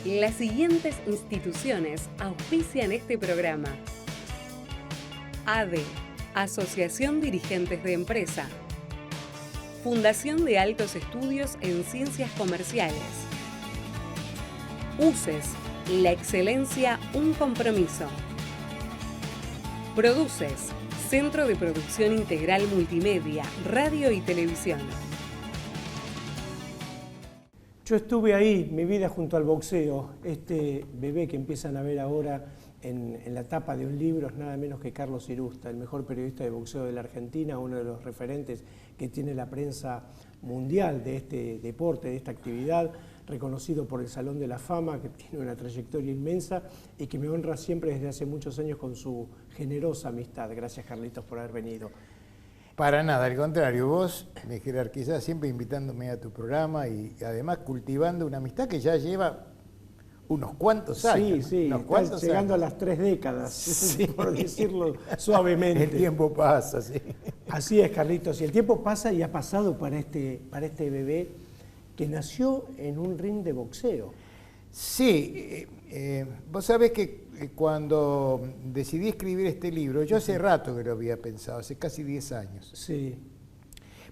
Las siguientes instituciones auspician este programa: ADE, Asociación Dirigentes de Empresa; Fundación de Altos Estudios en Ciencias Comerciales; UCES, la excelencia, un compromiso; Produces, Centro de Producción Integral Multimedia, Radio y Televisión. Yo estuve ahí, mi vida junto al boxeo. Este bebé que empiezan a ver ahora en la tapa de un libro es nada menos que Carlos Irusta, el mejor periodista de boxeo de la Argentina, uno de los referentes que tiene la prensa mundial de este deporte, de esta actividad, reconocido por el Salón de la Fama, que tiene una trayectoria inmensa y que me honra siempre desde hace muchos años con su generosa amistad. Gracias, Carlitos, por haber venido. Para nada, al contrario, vos me jerarquizás siempre invitándome a tu programa y además cultivando una amistad que ya lleva unos cuantos años. Sí, unos cuantos llegando años. a las 3 décadas, Sí. por decirlo suavemente. El tiempo pasa, sí. Así es, Carlitos, y el tiempo pasa y ha pasado para este bebé que nació en un ring de boxeo. Sí, vos sabés que cuando decidí escribir este libro, yo hace rato que lo había pensado, hace casi 10 años. Sí.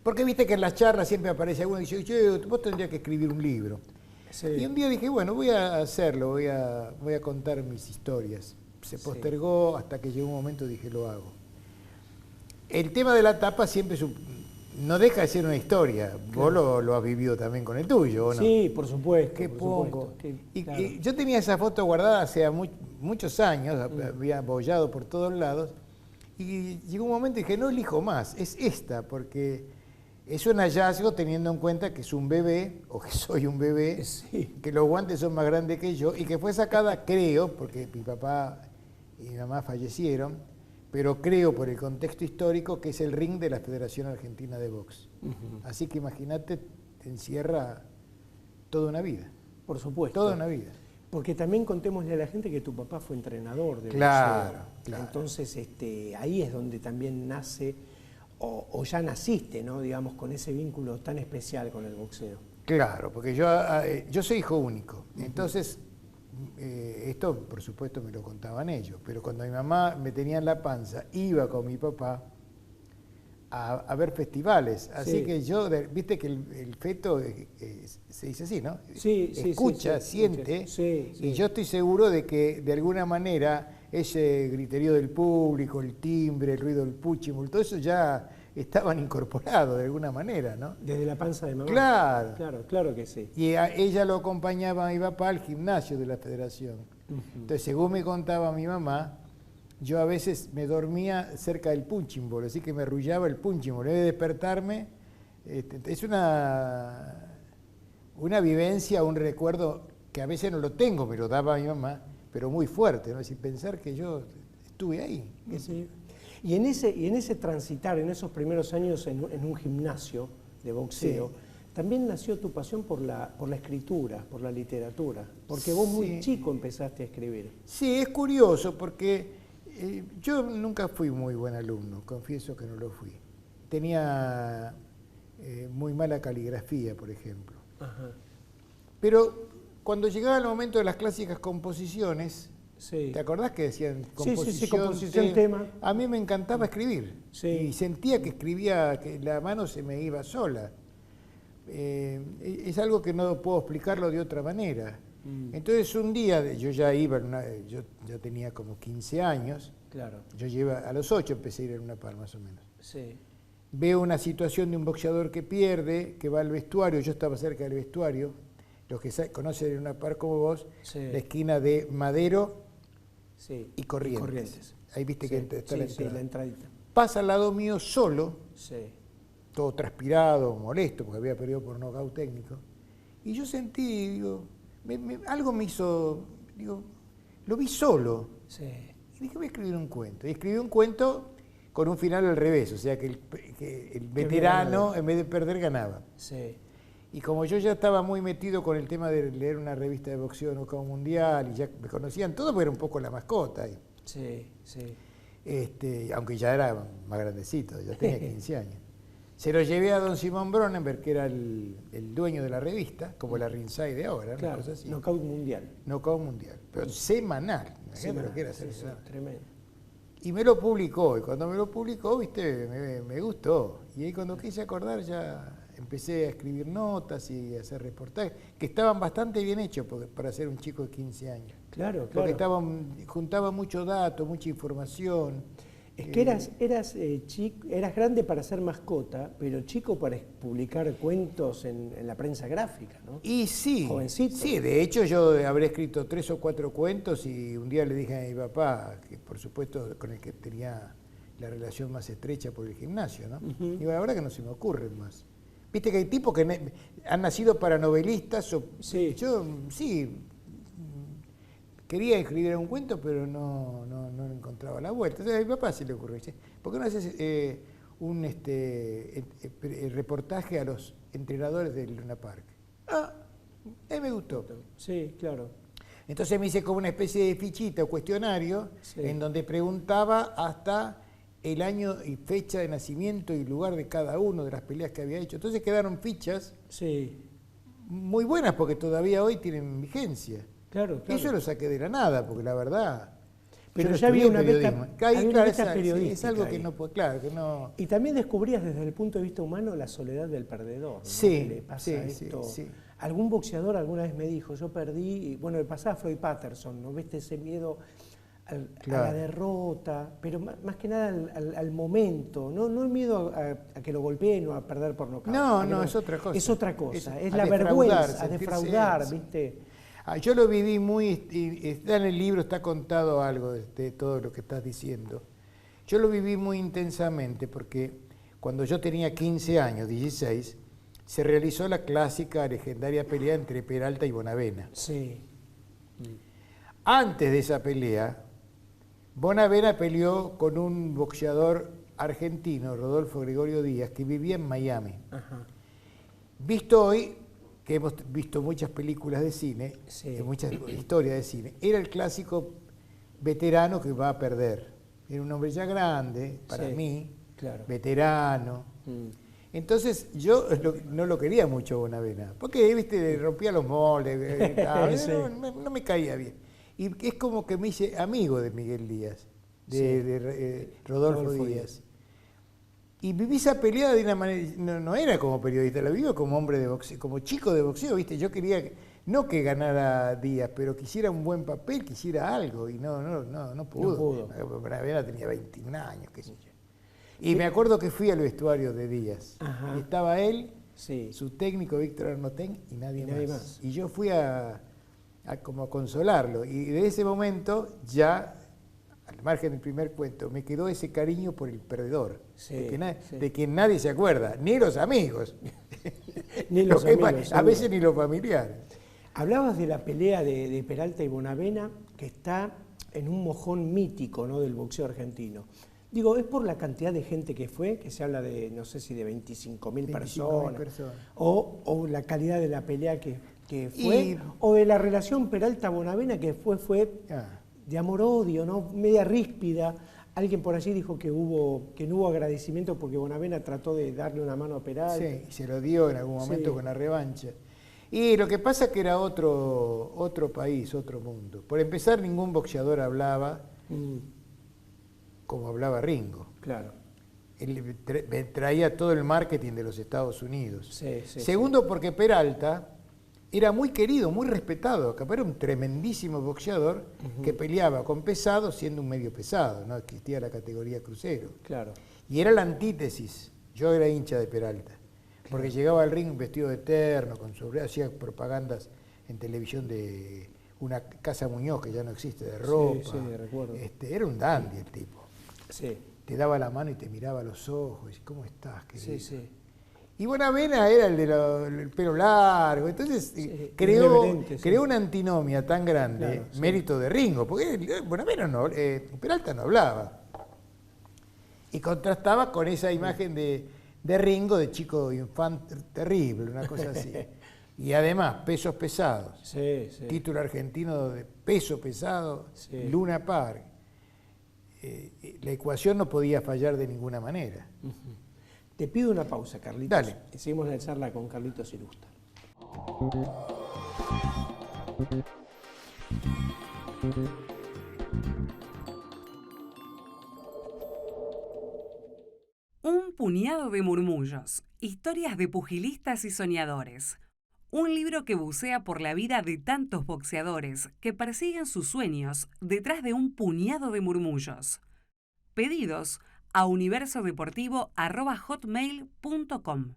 Porque viste que en las charlas siempre aparece alguno y dice, "Che, vos tendrías que escribir un libro". Sí. Y un día dije, bueno, voy a hacerlo, voy a contar mis historias. Se postergó hasta que llegó un momento y dije, lo hago. El tema de la tapa siempre no deja de ser una historia. Vos lo has vivido también con el tuyo, ¿o no? Sí, por supuesto. Qué por poco. supuesto. Claro. Y yo tenía esa foto guardada hace muchos años, había bollado por todos lados, y llegó un momento y dije, no elijo más, es esta, porque es un hallazgo teniendo en cuenta que es un bebé, o que soy un bebé, Sí. que los guantes son más grandes que yo, y que fue sacada, creo, porque mi papá y mi mamá fallecieron, pero creo por el contexto histórico que es el ring de la Federación Argentina de Box. Así que imagínate, te encierra toda una vida. Por supuesto. Toda una vida. Porque también contémosle a la gente que tu papá fue entrenador de Claro, boxeo. claro. Entonces, ahí es donde también nace, o ya naciste, ¿no? Digamos, con ese vínculo tan especial con el boxeo. Claro, porque yo soy hijo único. Entonces, esto por supuesto me lo contaban ellos, pero cuando mi mamá me tenía en la panza, iba con mi papá a ver festivales. Así Sí. que yo, viste que el feto se dice así, ¿no? Sí, Escucha, sí, siente, sí, sí. y yo estoy seguro de que de alguna manera ese griterío del público, el timbre, el ruido del puchimul, todo eso ya estaban incorporados de alguna manera, ¿no? Desde la panza de mamá. Claro. Claro que sí. Y ella lo acompañaba a mi papá al gimnasio de la federación. Entonces, según me contaba mi mamá, yo a veces me dormía cerca del punching ball, así que me arrullaba el punching ball. En vez de despertarme, es una vivencia, un recuerdo que a veces no lo tengo, me lo daba mi mamá, pero muy fuerte, ¿no? Es decir, pensar que yo estuve ahí. Sí. Y en ese transitar, en esos primeros años en un gimnasio de boxeo, Sí. también nació tu pasión por la escritura, por la literatura, porque vos muy Sí. chico empezaste a escribir. Sí, es curioso porque yo nunca fui muy buen alumno, confieso que no lo fui. Tenía muy mala caligrafía, por ejemplo. Ajá. Pero cuando llegaba el momento de las clásicas composiciones, Sí. ¿te acordás que decían composición, tema? A mí me encantaba escribir. Sí. Y sentía que escribía, que la mano se me iba sola. Es algo que no puedo explicarlo de otra manera. Entonces un día, yo ya iba, yo tenía como 15 años, Claro. a los 8 empecé a ir en una par más o menos. Sí. Veo una situación de un boxeador que pierde, que va al vestuario, yo estaba cerca del vestuario, los que conocen una par como vos, Sí. la esquina de Madero Sí. y Corrientes. Ahí viste Sí, que está la sí, entrada. la entradita. Pasa al lado mío solo, Sí. todo transpirado, molesto, porque había perdido por nocaut técnico. Y yo sentí, digo, algo me hizo, digo, lo vi solo. Sí. Y dije, voy a escribir un cuento. Y escribí un cuento con un final al revés, o sea que el veterano, en vez de perder, ganaba. Sí. Y como yo ya estaba muy metido con el tema de leer una revista de boxeo Knockout Mundial, y ya me conocían todos, porque era un poco la mascota. Sí, sí. Aunque ya era más grandecito, ya tenía 15 años. Se lo llevé a don Simón Bronenberg, que era el dueño de la revista, como la Rinsay de ahora, claro, una cosa así. Knockout Mundial. Knockout Mundial, pero semanal. Imagínate lo que era Sí, semanal. tremendo. Y me lo publicó, y cuando me lo publicó, viste, me gustó. Y ahí cuando quise acordar ya empecé a escribir notas y a hacer reportajes, que estaban bastante bien hechos para ser un chico de 15 años. Claro, Porque claro. juntaba mucho dato, mucha información. Es que eras grande para ser mascota, pero chico para publicar cuentos en la prensa gráfica, ¿no? Y sí, Jovencito. sí, de hecho yo habré escrito 3 o 4 cuentos y un día le dije a mi papá, que por supuesto con el que tenía la relación más estrecha por el gimnasio, ¿no? Digo, ahora que no se me ocurren más. Viste que hay tipos que han nacido para novelistas, Sí. yo sí, quería escribir un cuento, pero no encontraba la vuelta. Entonces a mi papá se le ocurrió, dice, ¿por qué no haces un reportaje a los entrenadores del Luna Park? Ah, me gustó. Sí, claro. Entonces me hice como una especie de fichita o cuestionario Sí. en donde preguntaba hasta el año y fecha de nacimiento y lugar de cada uno de las peleas que había hecho. Entonces quedaron fichas Sí, muy buenas porque todavía hoy tienen vigencia. claro, claro. Eso lo saqué de la nada, porque la verdad. Pero yo no ya había estudié una beta- periodismo. había una Claro, beta sí, periodística es algo que ahí. no puede, claro, que no. Y también descubrías desde el punto de vista humano la soledad del perdedor, ¿no? Sí, Que le pasa sí, esto. sí. Algún boxeador alguna vez me dijo, yo perdí, bueno, le pasaba a Floyd Patterson, ¿no? ¿Viste ese miedo a la Claro. derrota? Pero más que nada al momento, no el miedo a que lo golpeen o a perder por nocaut. No, es otra cosa. Es otra cosa, es a la defraudar, vergüenza, a sentirse- defraudar, sí. ¿viste? Yo lo viví y está en el libro, está contado algo de todo lo que estás diciendo. Yo lo viví muy intensamente porque cuando yo tenía 15 años, 16, se realizó la clásica, legendaria pelea entre Peralta y Bonavena. Sí. Antes de esa pelea, Bonavena peleó con un boxeador argentino, Rodolfo Gregorio Díaz, que vivía en Miami. Ajá. Visto hoy, que hemos visto muchas películas de cine, Sí. muchas historias de cine, era el clásico veterano que va a perder. Era un hombre ya grande, para Sí, mí, claro. veterano. Mm. Entonces yo no lo quería mucho Bonavena, porque viste, rompía los moldes, Sí. no me caía bien. Y es como que me hice amigo de Miguel Díaz, de Rodolfo Díaz. Y viví esa pelea de una manera, no era como periodista, la vivo como hombre de boxeo, como chico de boxeo, viste, yo quería, no que ganara Díaz, pero quisiera un buen papel, quisiera algo, y no pudo. Bonavena tenía 21 años, qué sé yo. Y me acuerdo que fui al vestuario de Díaz. Ajá. Y estaba él, Sí. su técnico Víctor Arnotén y nadie nadie más. más. Y yo fui como a consolarlo. Y de ese momento ya, al margen del primer cuento, me quedó ese cariño por el perdedor. Sí, sí. De quien nadie se acuerda, ni los amigos. Ni los Lo que amigos, a veces ni los familiares. Hablabas de la pelea de Peralta y Bonavena, que está en un mojón mítico, ¿no?, del boxeo argentino. Digo, ¿es por la cantidad de gente que fue? Que se habla de, no sé si de 25.000 personas. O la calidad de la pelea que fue. O de la relación Peralta-Bonavena que fue de amor-odio, ¿no?, media ríspida. Alguien por allí dijo que no hubo agradecimiento porque Bonavena trató de darle una mano a Peralta. Sí, y se lo dio en algún momento Sí. con la revancha. Y lo que pasa es que era otro país, otro mundo. Por empezar, ningún boxeador hablaba como hablaba Ringo. Claro. Él traía todo el marketing de los Estados Unidos. Sí, Segundo, porque Peralta era muy querido, muy respetado. Acá era un tremendísimo boxeador que peleaba con pesado siendo un medio pesado. No existía la categoría crucero. Claro. Y era la antítesis. Yo era hincha de Peralta. Porque llegaba al ring vestido de terno, hacía propagandas en televisión de una Casa Muñoz, que ya no existe, de ropa. Sí, recuerdo. Era un dandy el tipo. Sí. Te daba la mano y te miraba a los ojos. Y, ¿cómo estás, querido? Sí. Y Bonavena era el del pelo largo. Entonces creó una antinomia tan grande, Claro, sí. mérito de Ringo, porque Bonavena Peralta no hablaba. Y contrastaba con esa imagen de Ringo, de chico infante terrible, una cosa así. Y además, pesos pesados. Sí. Título argentino de peso pesado, Sí. Luna Park. La ecuación no podía fallar de ninguna manera. Te pido una pausa, Carlitos. Dale. Y seguimos la charla con Carlitos Irusta. Un puñado de murmullos, historias de pugilistas y soñadores. Un libro que bucea por la vida de tantos boxeadores que persiguen sus sueños detrás de un puñado de murmullos. Pedidos a universodeportivo@hotmail.com.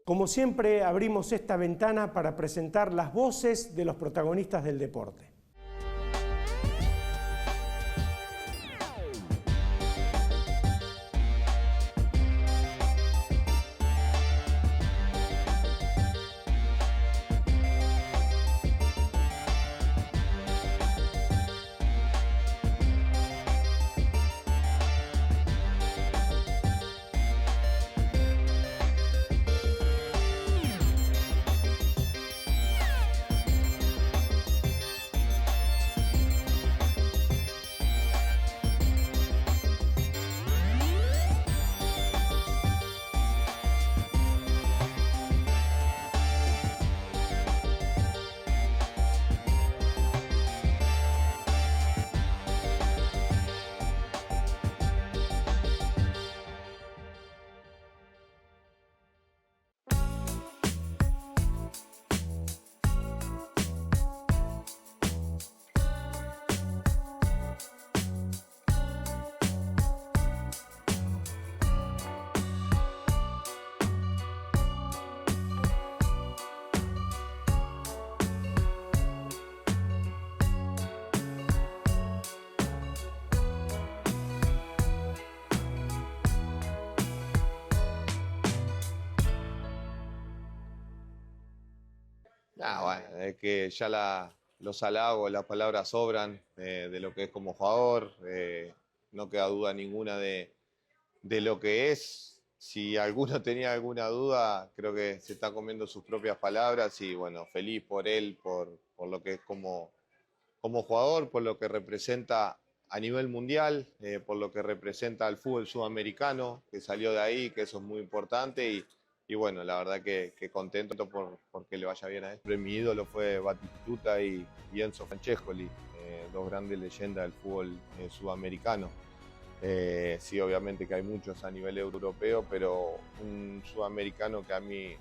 Como siempre, abrimos esta ventana para presentar las voces de los protagonistas del deporte. Bueno, es que ya los halagos, las palabras sobran de lo que es como jugador, no queda duda ninguna de lo que es. Si alguno tenía alguna duda, creo que se está comiendo sus propias palabras y bueno, feliz por él, por lo que es como jugador, por lo que representa a nivel mundial, por lo que representa al fútbol sudamericano, que salió de ahí, que eso es muy importante y bueno, la verdad que contento por que le vaya bien a él. Mi ídolo fue Batistuta y Enzo Francescoli, dos grandes leyendas del fútbol sudamericano. Sí, obviamente que hay muchos a nivel europeo, pero un sudamericano que a mí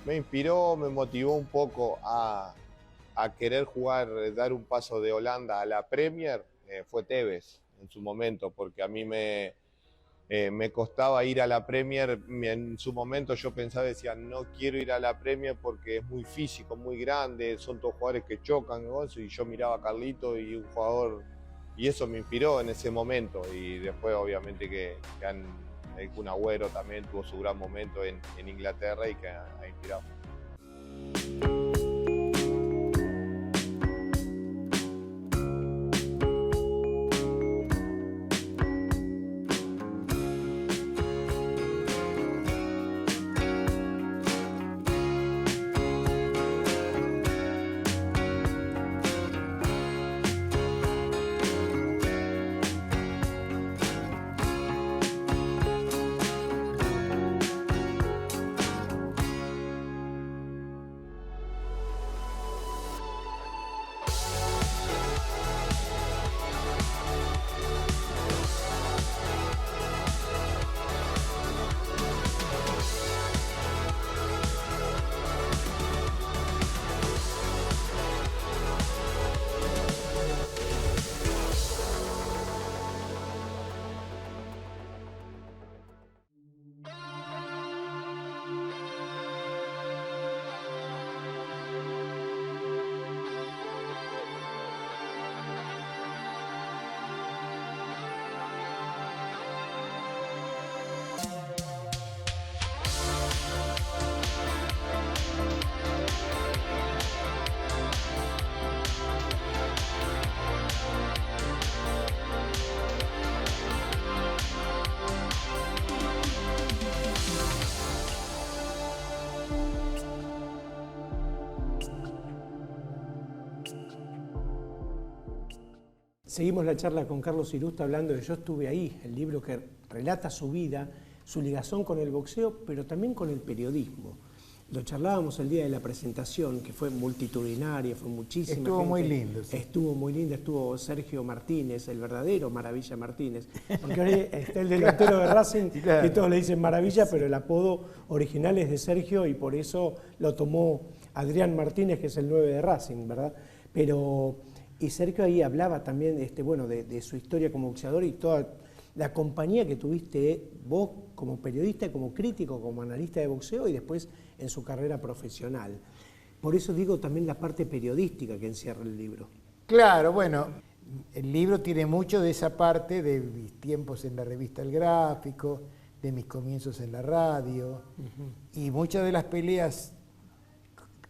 me inspiró, me motivó un poco a querer jugar, dar un paso de Holanda a la Premier, fue Tevez en su momento, porque a mí me costaba ir a la Premier. En su momento yo pensaba, decía, no quiero ir a la Premier porque es muy físico, muy grande, son todos jugadores que chocan, ¿no? Y yo miraba a Carlito y un jugador, y eso me inspiró en ese momento. Y después obviamente que el Kun Agüero también tuvo su gran momento en Inglaterra y que ha inspirado. Seguimos la charla con Carlos Irusta hablando de Yo estuve ahí, el libro que relata su vida, su ligación con el boxeo, pero también con el periodismo. Lo charlábamos el día de la presentación, que fue multitudinaria, fue muchísima gente. Estuvo muy lindo. Sí. Estuvo muy linda, estuvo Sergio Martínez, el verdadero Maravilla Martínez. Porque ahora está el delantero de Racing, claro, que todos le dicen Maravilla, pero el apodo original es de Sergio y por eso lo tomó Adrián Martínez, que es el 9 de Racing, ¿verdad? Y Sergio ahí hablaba también bueno, de su historia como boxeador y toda la compañía que tuviste vos como periodista, como crítico, como analista de boxeo y después en su carrera profesional. Por eso digo también la parte periodística que encierra el libro. Claro, bueno, el libro tiene mucho de esa parte de mis tiempos en la revista El Gráfico, de mis comienzos en la radio, y muchas de las peleas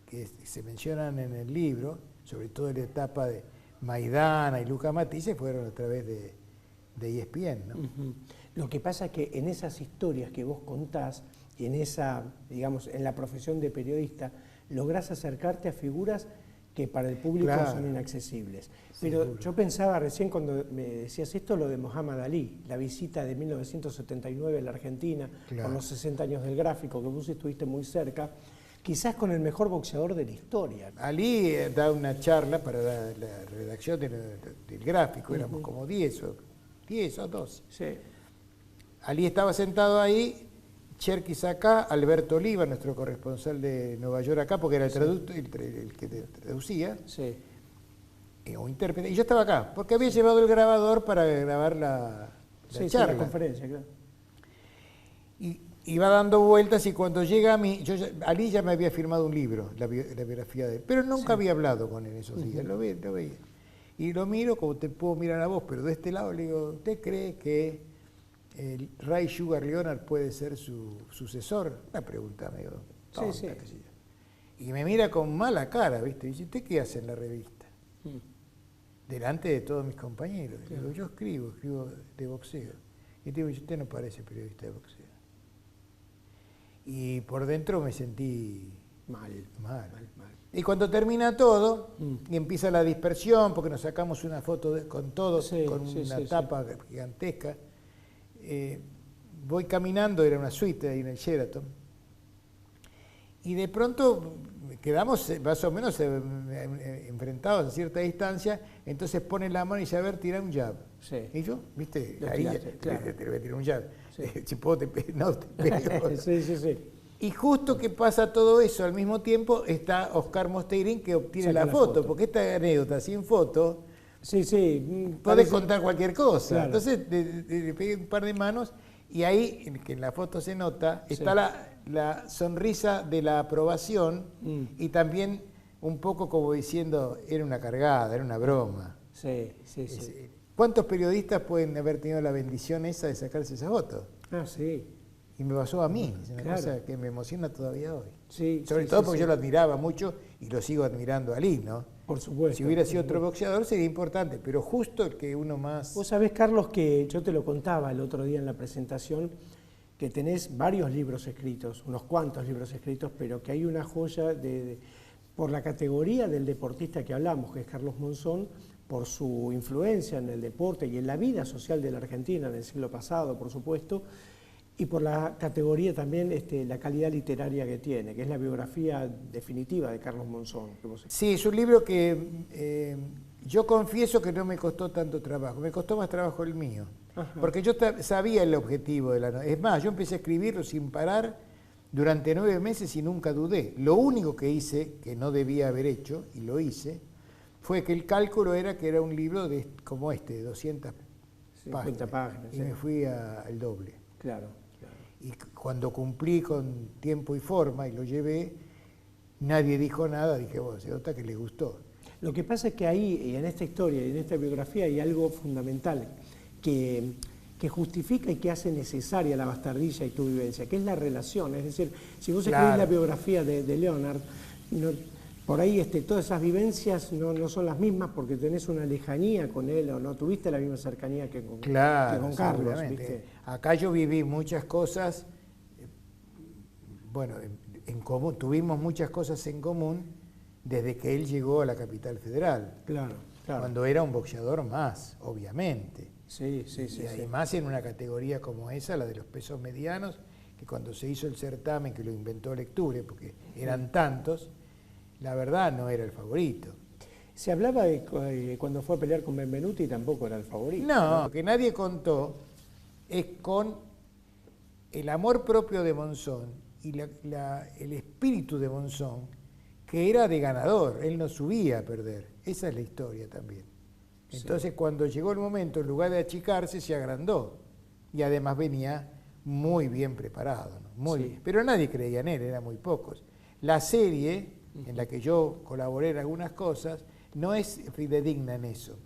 que se mencionan en el libro, sobre todo en la etapa de Maidana y Luca Matisse, fueron a través de ESPN, ¿no? Lo que pasa es que en esas historias que vos contás, y en esa, digamos, en la profesión de periodista, lográs acercarte a figuras que para el público son inaccesibles. Pero seguro. Yo pensaba recién cuando me decías esto, lo de Muhammad Ali, la visita de 1979 a la Argentina, con los 60 años del Gráfico, que vos estuviste muy cerca, quizás con el mejor boxeador de la historia. Ali da una charla para la redacción del Gráfico, éramos como 10 o 12. Sí. Ali estaba sentado ahí, Cherkis acá, Alberto Oliva, nuestro corresponsal de Nueva York acá, porque era el que traducía, o intérprete, y yo estaba acá, porque había llevado el grabador para grabar la charla. La conferencia, claro. Y iba dando vueltas y cuando llega a mí, Ali ya me había firmado un libro, la biografía de él, pero nunca había hablado con él esos días, lo veía. Y lo miro como te puedo mirar a vos, pero de este lado le digo, ¿usted cree que el Ray Sugar Leonard puede ser su sucesor? Una pregunta medio tonta, qué sé yo. Y me mira con mala cara, ¿viste? Y dice, ¿usted qué hace en la revista? Delante de todos mis compañeros. Claro. Digo, yo escribo de boxeo. Y te digo, usted no parece periodista de boxeo. Y por dentro me sentí mal. Y cuando termina todo, y empieza la dispersión, porque nos sacamos una foto con todos, con una tapa gigantesca, voy caminando, era una suite ahí en el Sheraton, y de pronto quedamos más o menos enfrentados a cierta distancia, entonces pone la mano y dice, a ver, tira un jab. Y yo, viste, ahí te voy a tirar un jab. Si puedo, te pego. Y justo que pasa todo eso, al mismo tiempo está Oscar Mosteirín que obtiene la foto, porque esta anécdota sin foto, podés contar cualquier cosa. Claro. Entonces le pegué un par de manos y ahí, que en la foto se nota, está la sonrisa de la aprobación y también un poco como diciendo, era una cargada, era una broma. ¿Cuántos periodistas pueden haber tenido la bendición esa de sacarse esa foto? Y me pasó a mí, es una cosa que me emociona todavía hoy. Sobre todo porque yo lo admiraba mucho y lo sigo admirando a Ali, ¿no? Por supuesto. Si hubiera sido otro boxeador sería importante, pero justo el que uno más... Vos sabés, Carlos, que yo te lo contaba el otro día en la presentación, que tenés varios libros escritos, unos cuantos libros escritos, pero que hay una joya por la categoría del deportista que hablamos, que es Carlos Monzón, por su influencia en el deporte y en la vida social de la Argentina en el siglo pasado, por supuesto, y por la categoría también, la calidad literaria que tiene, que es la biografía definitiva de Carlos Monzón. Sí, es un libro que yo confieso que no me costó tanto trabajo, me costó más trabajo el mío, porque yo sabía el objetivo de la novela. Es más, yo empecé a escribirlo sin parar durante 9 meses y nunca dudé. Lo único que hice, que no debía haber hecho, y lo hice, fue que el cálculo era que era un libro como de 200 páginas, y me fui al doble. Claro. Y cuando cumplí con tiempo y forma y lo llevé, nadie dijo nada, dije, bueno, se nota que les gustó. Lo que pasa es que ahí, y en esta historia, y en esta biografía, hay algo fundamental que justifica y que hace necesaria la bastardilla y tu vivencia, que es la relación. Es decir, si vos escribís la biografía de Leonard, por ahí todas esas vivencias no son las mismas porque tenés una lejanía con él o no tuviste la misma cercanía que con Carlos. ¿Viste? Acá yo viví muchas cosas, bueno, en común, tuvimos muchas cosas en común desde que él llegó a la capital federal. Claro. Claro. cuando era un boxeador más, obviamente. Sí, sí, Y sí. sí. además en una categoría como esa, la de los pesos medianos, que cuando se hizo el certamen, que lo inventó Lecture, porque eran tantos, la verdad no era el favorito. Se hablaba de cuando fue a pelear con Benvenuti, tampoco era el favorito. No, lo que nadie contó es con el amor propio de Monzón y el espíritu de Monzón, que era de ganador, él no subía a perder. Esa es la historia también. Entonces, cuando llegó el momento, en lugar de achicarse, se agrandó. Y además venía muy bien preparado, ¿no? Muy bien. Pero nadie creía en él, eran muy pocos. La serie, en la que yo colaboré en algunas cosas, no es fidedigna en eso.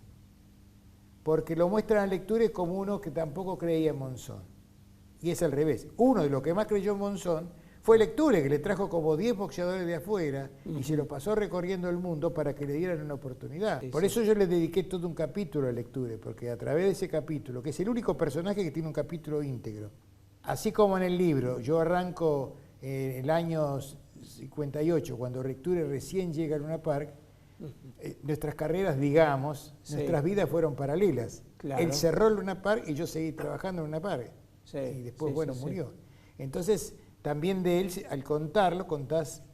Porque lo muestran en Lecture como uno que tampoco creía en Monzón. Y es al revés. Uno de los que más creyó en Monzón fue Lecture, que le trajo como 10 boxeadores de afuera y se lo pasó recorriendo el mundo para que le dieran una oportunidad. Sí, Por eso yo le dediqué todo un capítulo a Lecture, porque a través de ese capítulo, que es el único personaje que tiene un capítulo íntegro, así como en el libro, yo arranco en el año 58, cuando Lecture recién llega a Luna Park, nuestras carreras, digamos, nuestras vidas fueron paralelas. Claro. Él cerró Luna Park y yo seguí trabajando en Luna Park. Sí, Y después, sí, bueno, sí, sí. murió. Entonces, también de él, al contarlo, contás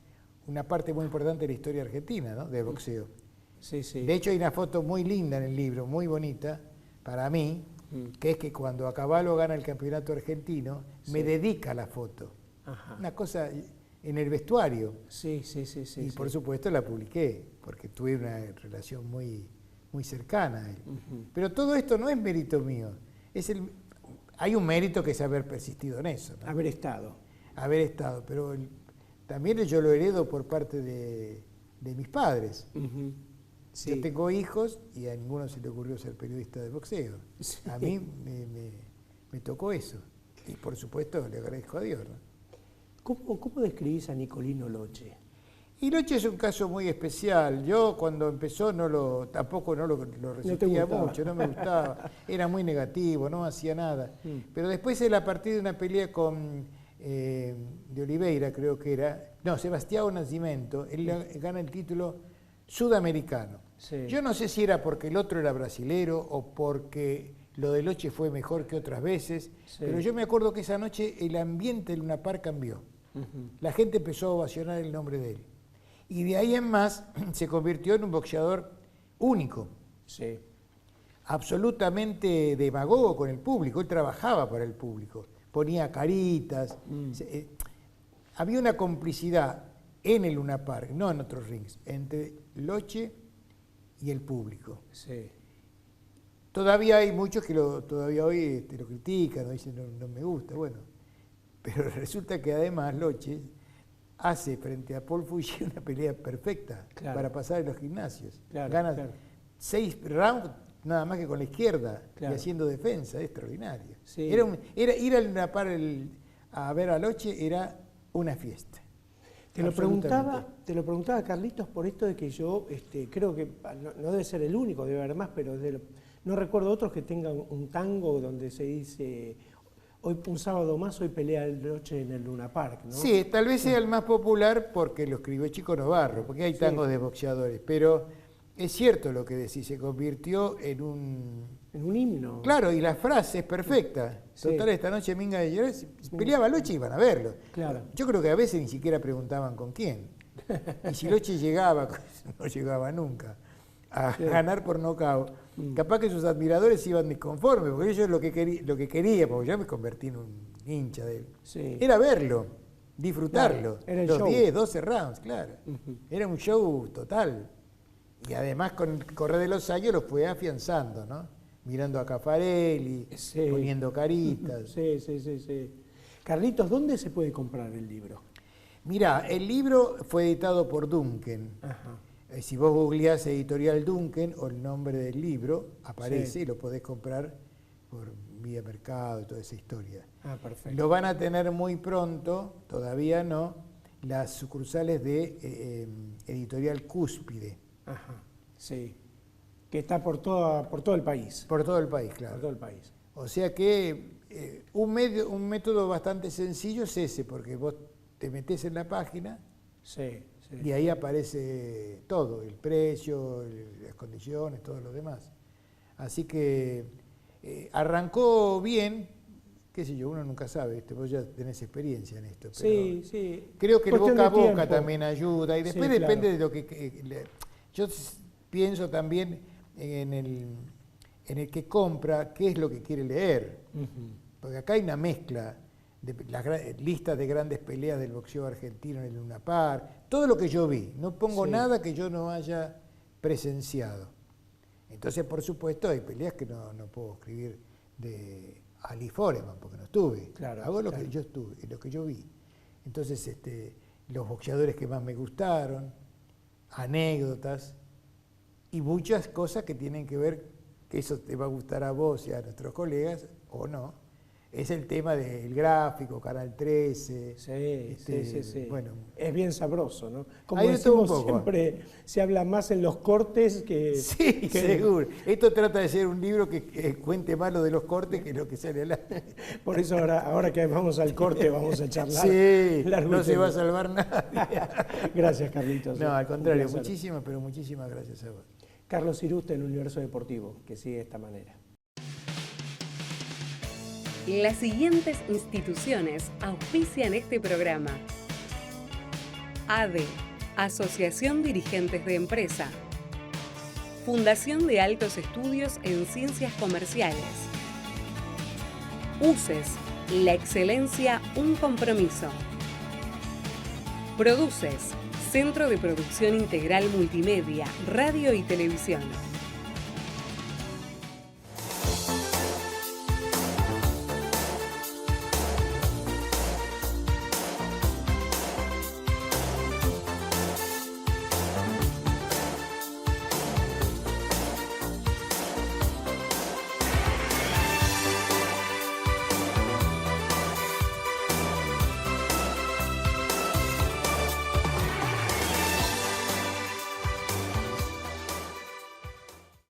una parte muy importante de la historia argentina, ¿no? Del boxeo. Sí, sí. De hecho, hay una foto muy linda en el libro, muy bonita, para mí, que es que cuando a caballo gana el campeonato argentino, me dedica la foto. Ajá. Una cosa en el vestuario. Sí, sí, sí, sí. Y sí. por supuesto la publiqué, porque tuve una relación muy, muy cercana a él. Pero todo esto no es mérito mío. Hay un mérito que es haber persistido en eso, ¿no? Haber estado. Haber estado, pero también yo lo heredo por parte de mis padres. Sí. Yo tengo hijos y a ninguno se le ocurrió ser periodista de boxeo. Sí. A mí me tocó eso. Y por supuesto le agradezco a Dios, ¿no? ¿Cómo describís a Nicolino Loche? Y Loche es un caso muy especial. Yo cuando empezó tampoco lo resistía gustaba. mucho, no me gustaba. Era muy negativo, no hacía nada. Pero después él, a partir de una pelea con de Oliveira, creo que era, no, Sebastião Nascimento, él gana el título sudamericano. Sí. Yo no sé si era porque el otro era brasilero o porque lo de Loche fue mejor que otras veces, pero yo me acuerdo que esa noche el ambiente de Luna Park cambió. La gente empezó a ovacionar el nombre de él. Y de ahí en más se convirtió en un boxeador único, Sí. absolutamente demagogo con el público. Él trabajaba para el público, ponía caritas. Había una complicidad en el Luna Park, no en otros rings, entre Loche y el público. Sí. Todavía hay muchos que todavía hoy lo critican, o dicen no me gusta, bueno. Pero resulta que además Loche hace frente a Paul Fuji una pelea perfecta para pasar en los gimnasios. Gana 6 rounds nada más que con la izquierda y haciendo defensa, extraordinario. Sí. Era ir al Luna Park a ver a Loche era una fiesta. Te lo preguntaba, Carlitos, por esto de que yo creo que no debe ser el único, debe haber más, pero no recuerdo otros que tengan un tango donde se dice hoy un sábado más, hoy pelea el Loche en el Luna Park, ¿no? Sí, tal vez sea el más popular porque lo escribió Chico Novarro, porque hay tangos de boxeadores, pero es cierto lo que decís, se convirtió en un himno. Claro, y la frase es perfecta. Sí. Total, esta noche Minga de Llorés peleaba Loche y iban a verlo. Claro. Yo creo que a veces ni siquiera preguntaban con quién. Y si Loche llegaba, no llegaba nunca, a ganar por nocaut, capaz que sus admiradores iban disconformes, porque ellos lo que quería, porque yo me convertí en un hincha de él, era verlo, disfrutarlo. Claro, era el los show. 10, 12 rounds, claro. Era un show total. Y además con el correr de los años lo fue afianzando, ¿no? Mirando a Caffarelli, poniendo caritas. Sí. Carlitos, ¿dónde se puede comprar el libro? Mirá, el libro fue editado por Duncan. Ajá. Si vos googleás Editorial Duncan o el nombre del libro, aparece y lo podés comprar por vía mercado y toda esa historia. Ah, perfecto. Lo van a tener muy pronto, todavía no, las sucursales de Editorial Cúspide. Ajá, sí. Que está por todo el país. Por todo el país, claro. Por todo el país. O sea que un método bastante sencillo es ese, porque vos te metés en la página, Y ahí aparece todo, el precio, las condiciones, todo lo demás. Así que arrancó bien, qué sé yo, uno nunca sabe, vos ya tenés experiencia en esto. Pero sí. creo que el Cuestión boca a de boca tiempo. también ayuda y después Sí, depende claro. de lo que... Yo pienso también en el que compra qué es lo que quiere leer. Porque acá hay una mezcla de las listas de grandes peleas del boxeo argentino en el Luna Park, todo lo que yo vi, no pongo Sí. nada que yo no haya presenciado. Entonces, por supuesto, hay peleas que no puedo escribir de Ali Foreman, porque no estuve. Claro, Hago lo claro. que yo estuve, lo que yo vi. Entonces, los boxeadores que más me gustaron, anécdotas y muchas cosas que tienen que ver, que eso te va a gustar a vos y a nuestros colegas, o no. Es el tema del gráfico, Canal 13. Sí. Bueno, Es bien sabroso, ¿no? Como hay de todo un decimos poco. siempre, se habla más en los cortes que... Sí, que- seguro. Esto trata de ser un libro que cuente más lo de los cortes que lo que sale al aire. Por eso ahora que vamos al corte vamos a charlar. Sí, largo y no se va a tendido. salvar nadie. Gracias, Carlitos. No, al Un contrario, placer. muchísimas, pero muchísimas gracias a vos. Carlos Irusta en Universo Deportivo, que sigue de esta manera. Las siguientes instituciones auspician este programa: ADE, Asociación Dirigentes de Empresa; Fundación de Altos Estudios en Ciencias Comerciales; UCES, la excelencia, un compromiso; Produces, Centro de Producción Integral Multimedia, Radio y Televisión;